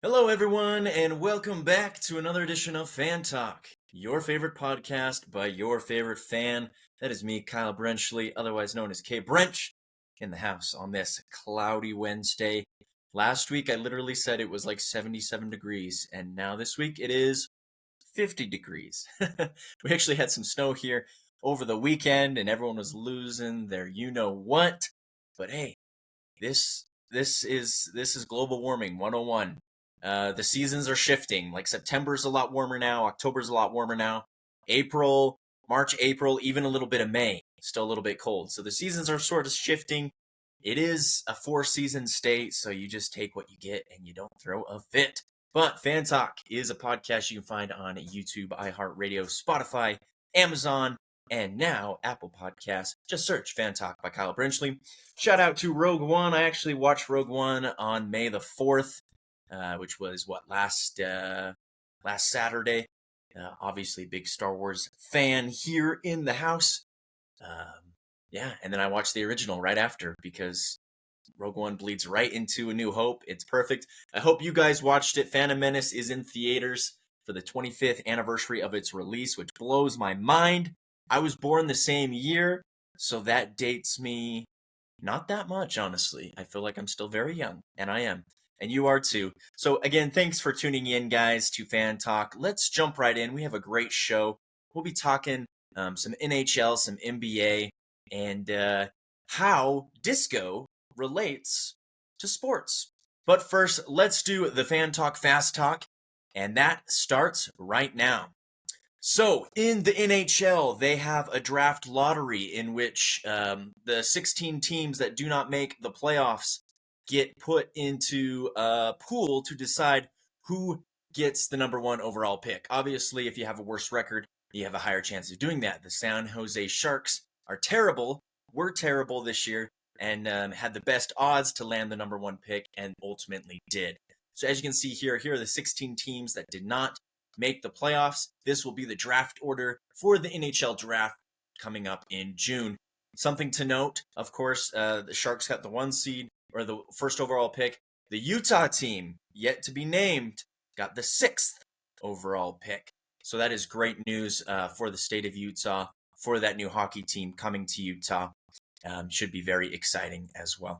Hello, everyone, and welcome back to another edition of Fan Talk, your favorite podcast by your favorite fan. That is me, Kyle Brenchley, otherwise known as K Brench, in the house on this cloudy Wednesday. Last week, I literally said it was like 77 degrees, and now this week it is 50 degrees. We actually had some snow here over the weekend, and everyone was losing their you know what. But hey, this is global warming 101. The seasons are shifting. Like September's a lot warmer now, October's a lot warmer now. April, March, April, even a little bit of May, still a little bit cold. So the seasons are sort of shifting. It is a four-season state, so you just take what you get and you don't throw a fit. But Fan Talk is a podcast you can find on YouTube, iHeartRadio, Spotify, Amazon, and now Apple Podcasts. Just search Fan Talk by Kyle Brenchley. Shout out to Rogue One. I actually watched Rogue One on May the 4th, which was last Saturday. Obviously, big Star Wars fan here in the house. Yeah, and then I watched the original right after because Rogue One bleeds right into A New Hope. It's perfect. I hope you guys watched it. Phantom Menace is in theaters for the 25th anniversary of its release, which blows my mind. I was born the same year, so that dates me not that much, honestly. I feel like I'm still very young, and I am. And you are too. So, again, thanks for tuning in, guys, to Fan Talk. Let's jump right in. We have a great show. We'll be talking some NHL, some NBA, and how disco relates to sports. But first, let's do the Fan Talk Fast Talk, and that starts right now. So, in the NHL, they have a draft lottery in which the 16 teams that do not make the playoffs get put into a pool to decide who gets the number one overall pick. Obviously, if you have a worse record, you have a higher chance of doing that. The San Jose Sharks are terrible, were terrible this year, and had the best odds to land the number one pick and ultimately did. So, as you can see here, here are the 16 teams that did not make the playoffs. This will be the draft order for the NHL draft coming up in June. Something to note, of course, the Sharks got the one seed or the first overall pick. The Utah team, yet to be named, got the sixth overall pick. So that is great news for the state of Utah, for that new hockey team coming to Utah. Should be very exciting as well.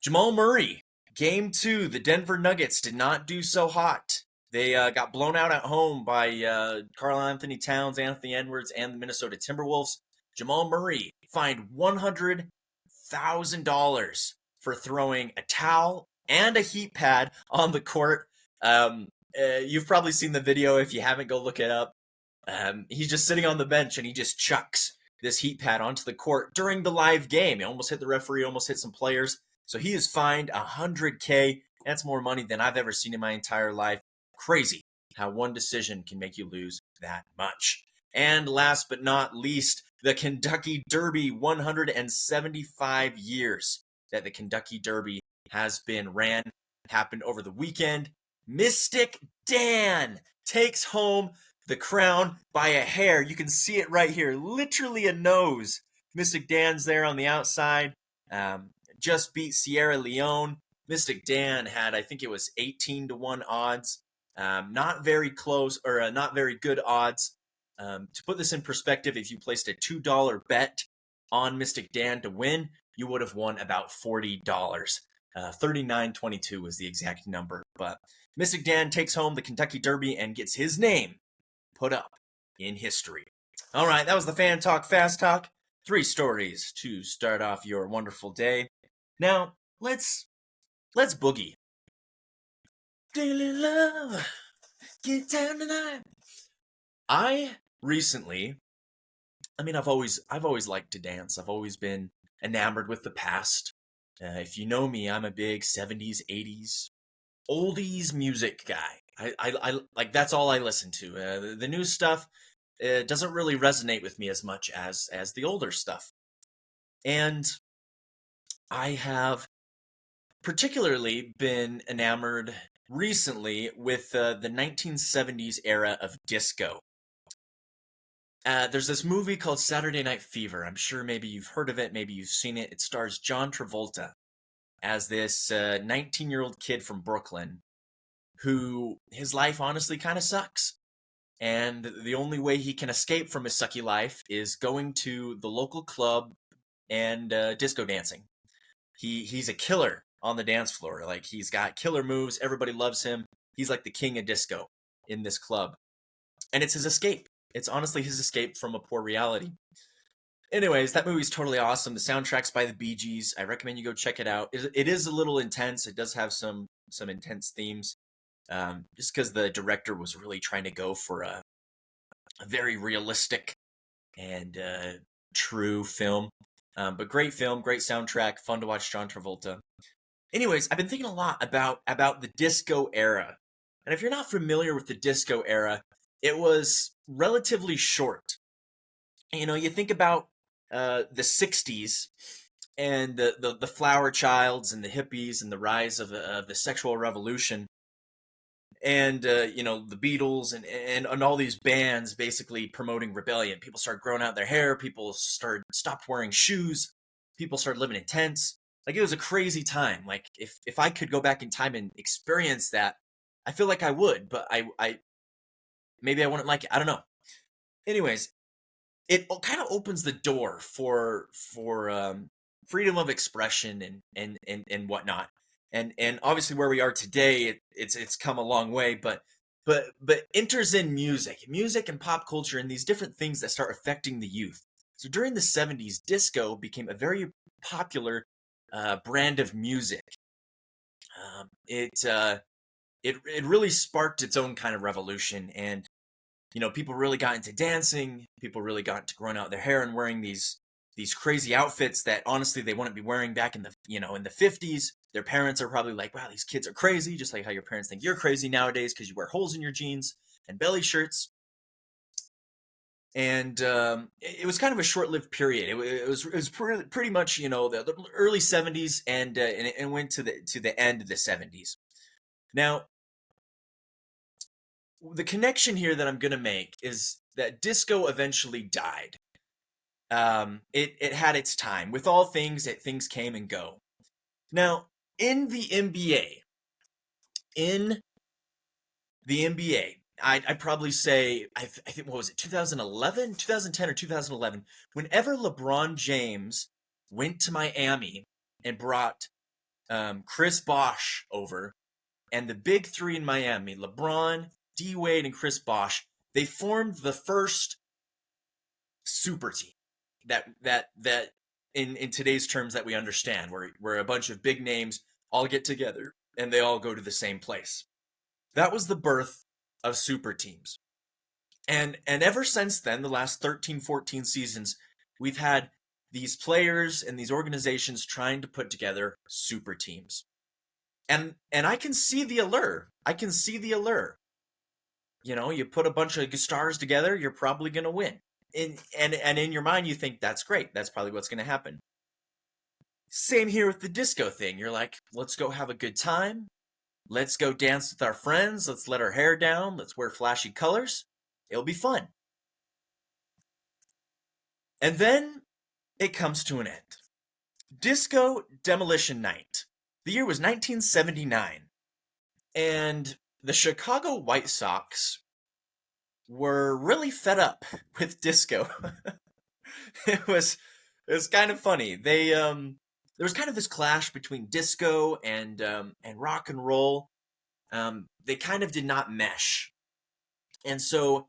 Jamal Murray, game two, the Denver Nuggets did not do so hot. They got blown out at home by Karl-Anthony Towns, Anthony Edwards, and the Minnesota Timberwolves. Jamal Murray fined $100,000 for throwing a towel and a heat pad on the court. You've probably seen the video. If you haven't, go look it up. He's just sitting on the bench and he just chucks this heat pad onto the court during the live game. He almost hit the referee, almost hit some players. So he is fined $100K. That's more money than I've ever seen in my entire life. Crazy how one decision can make you lose that much. And last but not least, the Kentucky Derby. 175 years that the Kentucky Derby has been ran. Happened over the weekend. Mystic Dan takes home the crown by a hair. You can see it right here, literally a nose. Mystic Dan's there on the outside. Just beat Sierra Leone. Mystic Dan had, I think it was 18-1 odds. Not very close, or not very good odds. To put this in perspective, if you placed a $2 bet on Mystic Dan to win, you would have won about $40. 39.22 was the exact number. But Mystic Dan takes home the Kentucky Derby and gets his name put up in history. All right, that was the Fan Talk Fast Talk. 3 stories to start off your wonderful day. Now, let's boogie. Daily love, get down tonight. I recently, I've always liked to dance. I've always been enamored with the past. If you know me, I'm a big 70s, 80s, oldies music guy. I like, that's all I listen to. The new stuff doesn't really resonate with me as much as the older stuff. And I have particularly been enamored recently with the 1970s era of disco. There's this movie called Saturday Night Fever. I'm sure maybe you've heard of it, maybe you've seen it. It stars John Travolta as this 19-year-old kid from Brooklyn who his life honestly kind of sucks. And the only way he can escape from his sucky life is going to the local club and disco dancing. He's a killer on the dance floor. Like, he's got killer moves. Everybody loves him. He's like the king of disco in this club. And it's his escape. It's honestly his escape from a poor reality. Anyways, that movie's totally awesome. The soundtrack's by the Bee Gees. I recommend you go check it out. It is a little intense. It does have some intense themes. Just because the director was really trying to go for a very realistic and true film. But great film, great soundtrack, fun to watch John Travolta. Anyways, I've been thinking a lot about the disco era. And if you're not familiar with the disco era, it was relatively short. You know, you think about the 60s and the flower childs and the hippies and the rise of the sexual revolution. And you know, the Beatles and all these bands basically promoting rebellion. People started growing out their hair. People stopped wearing shoes. People started living in tents. Like, it was a crazy time. Like, if I could go back in time and experience that, I feel like I would. But I maybe I wouldn't like it. I don't know. Anyways, it kind of opens the door for freedom of expression and whatnot. And obviously where we are today, it's come a long way, but enters in music and pop culture and these different things that start affecting the youth. So during the 70s, disco became a very popular brand of music. It really sparked its own kind of revolution, and you know, people really got into dancing. People really got into growing out their hair and wearing these crazy outfits that honestly they wouldn't be wearing back in the in the 50s. Their parents are probably like, wow, these kids are crazy, just like how your parents think you're crazy nowadays because you wear holes in your jeans and belly shirts. And it was kind of a short-lived period. It was pretty much, you know, the early 70s and went to the end of the 70s. Now, the connection here that I'm going to make is that disco eventually died. It had its time. With all things, things came and go. Now, in the NBA, I'd probably say, I think, what was it, 2011, 2010, or 2011, whenever LeBron James went to Miami and brought Chris Bosh over, and the big three in Miami, LeBron, D Wade, and Chris Bosh, they formed the first super team that in today's terms that we understand, where a bunch of big names all get together and they all go to the same place. That was the birth of super teams. And ever since then, the last 13, 14 seasons, we've had these players and these organizations trying to put together super teams. And I can see the allure. You know, you put a bunch of stars together, you're probably going to win. And in your mind, you think that's great. That's probably what's going to happen. Same here with the disco thing. You're like, let's go have a good time. Let's go dance with our friends. Let's let our hair down. Let's wear flashy colors. It'll be fun. And then it comes to an end. Disco Demolition Night. The year was 1979. And the Chicago White Sox were really fed up with disco. it was kind of funny. There was kind of this clash between disco and rock and roll. They kind of did not mesh. And so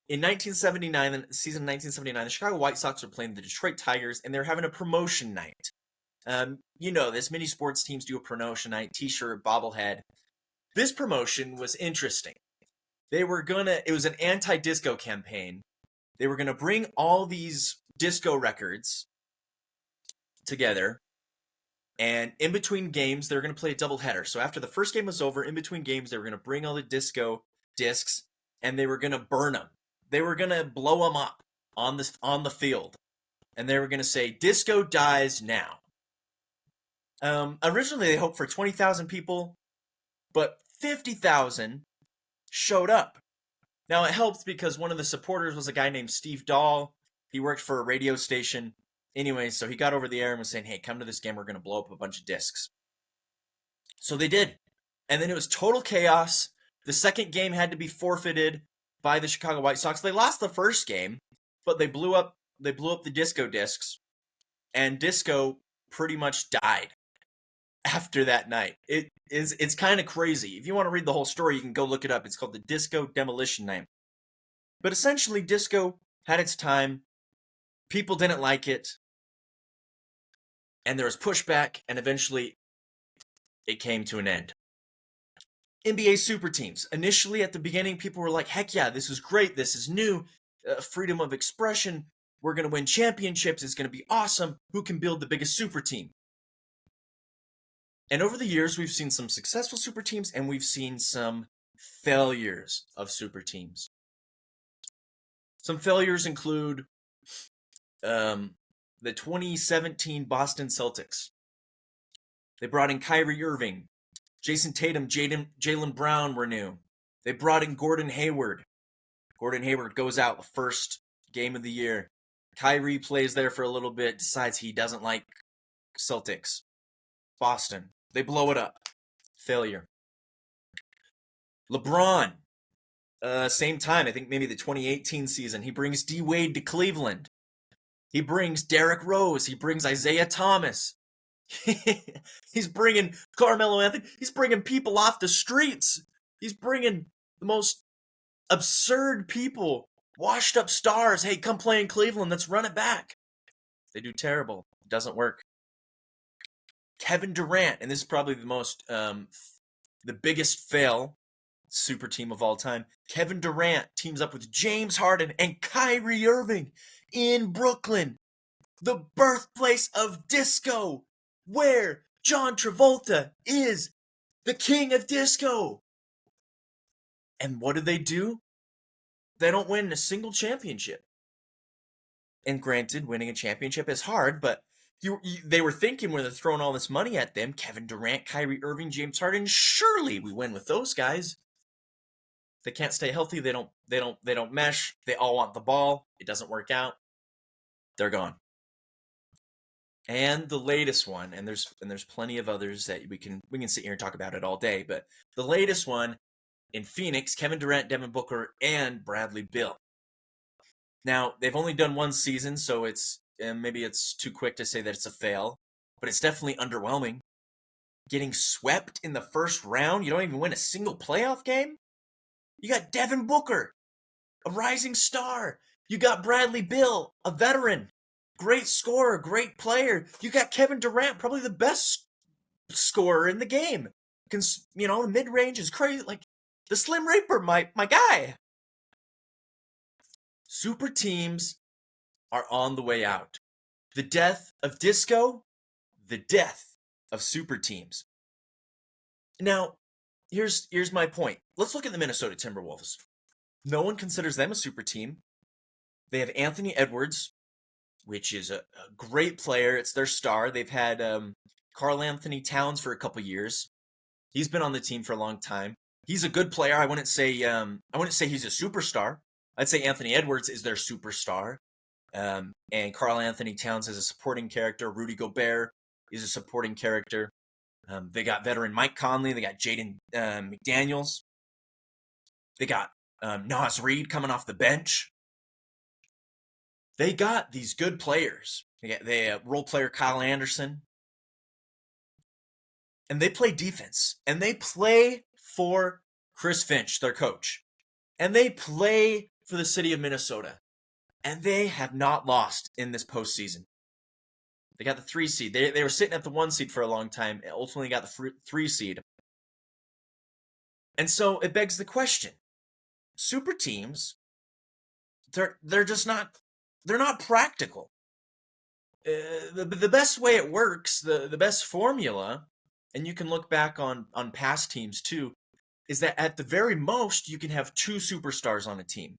in 1979, the season 1979, the Chicago White Sox were playing the Detroit Tigers, and they were having a promotion night. You know this, many sports teams do a promotion night, t-shirt, bobblehead. This promotion was interesting. It was an anti-disco campaign. They were going to bring all these disco records together, and in between games, they were going to play a doubleheader. So after the first game was over, in between games, they were going to bring all the disco discs, and they were going to burn them. They were going to blow them up on the field, and they were going to say, "Disco dies now." Originally, they hoped for 20,000 people, but 50,000 showed up. Now, it helped because one of the supporters was a guy named Steve Dahl. He worked for a radio station. Anyway, so he got over the air and was saying, hey, come to this game. We're going to blow up a bunch of discs. So they did. And then it was total chaos. The second game had to be forfeited by the Chicago White Sox. They lost the first game, but they blew up the disco discs, and disco pretty much died after that night. It's kind of crazy. If you want to read the whole story, you can go look it up. It's called the Disco Demolition Night. But essentially, disco had its time. People didn't like it, and there was pushback, and eventually it came to an end. NBA super teams. Initially, at the beginning, people were like, heck yeah, this is great. This is new. Freedom of expression. We're going to win championships. It's going to be awesome. Who can build the biggest super team? And over the years, we've seen some successful super teams, and we've seen some failures of super teams. Some failures include the 2017 Boston Celtics. They brought in Kyrie Irving. Jason Tatum, Jaylen Brown were new. They brought in Gordon Hayward. Gordon Hayward goes out the first game of the year. Kyrie plays there for a little bit, decides he doesn't like Celtics. Boston. They blow it up. Failure. LeBron. Same time, I think maybe the 2018 season, he brings D Wade to Cleveland. He brings Derrick Rose. He brings Isaiah Thomas. He's bringing Carmelo Anthony. He's bringing people off the streets. He's bringing the most absurd people, washed up stars. Hey, come play in Cleveland. Let's run it back. They do terrible. It doesn't work. Kevin Durant, and this is probably the biggest fail super team of all time. Kevin Durant teams up with James Harden and Kyrie Irving in Brooklyn, the birthplace of disco, where John Travolta is the king of disco. And what do? They don't win a single championship. And granted, winning a championship is hard, but they were thinking when they're throwing all this money at them, Kevin Durant, Kyrie Irving, James Harden, surely we win with those guys. They can't stay healthy. They don't mesh. They all want the ball. It doesn't work out. They're gone. And the latest one, and there's plenty of others that we can sit here and talk about it all day, but the latest one in Phoenix, Kevin Durant, Devin Booker, and Bradley Beal. Now, they've only done one season, so maybe it's too quick to say that it's a fail, but it's definitely underwhelming. Getting swept in the first round, you don't even win a single playoff game? You got Devin Booker, a rising star. You got Bradley Beal, a veteran, great scorer, great player. You got Kevin Durant, probably the best scorer in the game. The mid-range is crazy. Like, the Slim Reaper, my guy. Super teams are on the way out. The death of disco, the death of super teams. Now, here's my point. Let's look at the Minnesota Timberwolves. No one considers them a super team. They have Anthony Edwards, which is a great player. It's their star. They've had Karl Anthony Towns for a couple years. He's been on the team for a long time. He's a good player. I wouldn't say he's a superstar. I'd say Anthony Edwards is their superstar. And Karl Anthony Towns is a supporting character. Rudy Gobert is a supporting character. They got veteran Mike Conley. They got Jaden McDaniels. They got Naz Reid coming off the bench. They got these good players. They have role player Kyle Anderson. And they play defense. And they play for Chris Finch, their coach. And they play for the city of Minnesota. And they have not lost in this postseason. They got the 3 seed. They were sitting at the 1 seed for a long time. And ultimately got the 3 seed. And so it begs the question. Super teams, they're just not, they're not practical. The best way it works, the best formula, and you can look back on past teams too, is that at the very most, you can have 2 superstars on a team.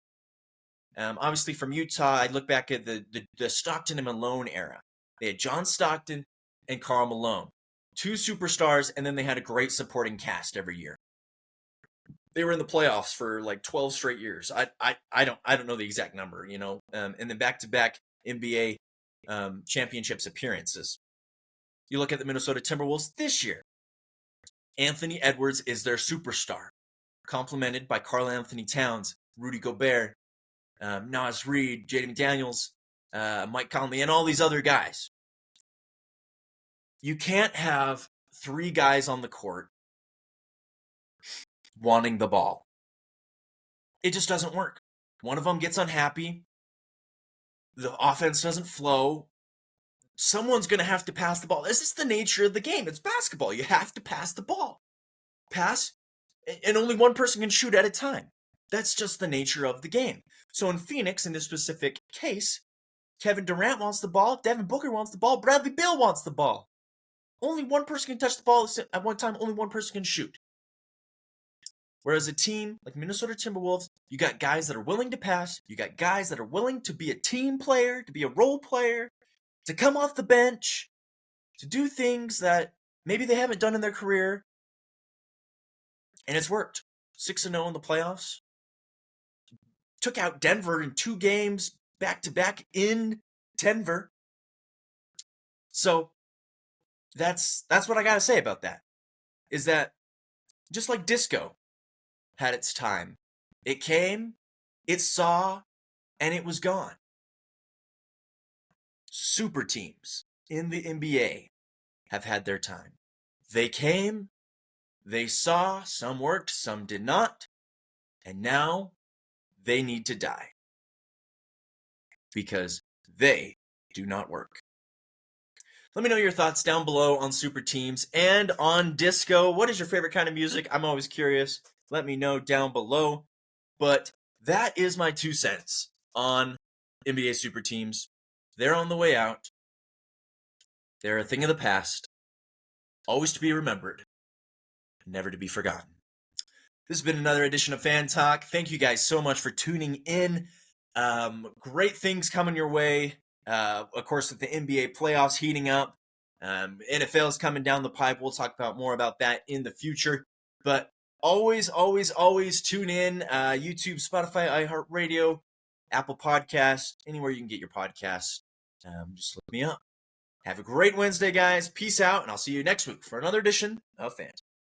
Obviously from Utah, I look back at the Stockton and Malone era. They had John Stockton and Karl Malone. 2 superstars, and then they had a great supporting cast every year. They were in the playoffs for like 12 straight years. I don't know the exact number, and then back-to-back NBA championships appearances. You look at the Minnesota Timberwolves this year. Anthony Edwards is their superstar. complemented by Karl-Anthony Towns, Rudy Gobert, Naz Reid, Jaden McDaniels, Mike Conley, and all these other guys. You can't have 3 guys on the court wanting the ball. It just doesn't work. One of them gets unhappy. The offense doesn't flow. Someone's going to have to pass the ball. This is the nature of the game. It's basketball. You have to pass the ball. Pass, and only one person can shoot at a time. That's just the nature of the game. So in Phoenix, in this specific case, Kevin Durant wants the ball, Devin Booker wants the ball, Bradley Beal wants the ball. Only one person can touch the ball at one time, only one person can shoot. Whereas a team like Minnesota Timberwolves, you got guys that are willing to pass, you got guys that are willing to be a team player, to be a role player, to come off the bench, to do things that maybe they haven't done in their career. And it's worked. 6-0 in the playoffs. Took out Denver in 2 games back-to-back in Denver. So that's what I got to say about that. Is that just like disco had its time. It came, it saw, and it was gone. Super teams in the NBA have had their time. They came, they saw, some worked, some did not, and now they need to die. Because they do not work. Let me know your thoughts down below on super teams and on disco. What is your favorite kind of music? I'm always curious. Let me know down below. But that is my 2 cents on NBA super teams. They're on the way out. They're a thing of the past. Always to be remembered. Never to be forgotten. This has been another edition of Fan Talk. Thank you guys so much for tuning in. Great things coming your way. Of course, with the NBA playoffs heating up, NFL is coming down the pipe. We'll talk more about that in the future. But always tune in. YouTube, Spotify, iHeartRadio, Apple Podcasts, anywhere you can get your podcasts. Just look me up. Have a great Wednesday, guys. Peace out, and I'll see you next week for another edition of Fan Talk.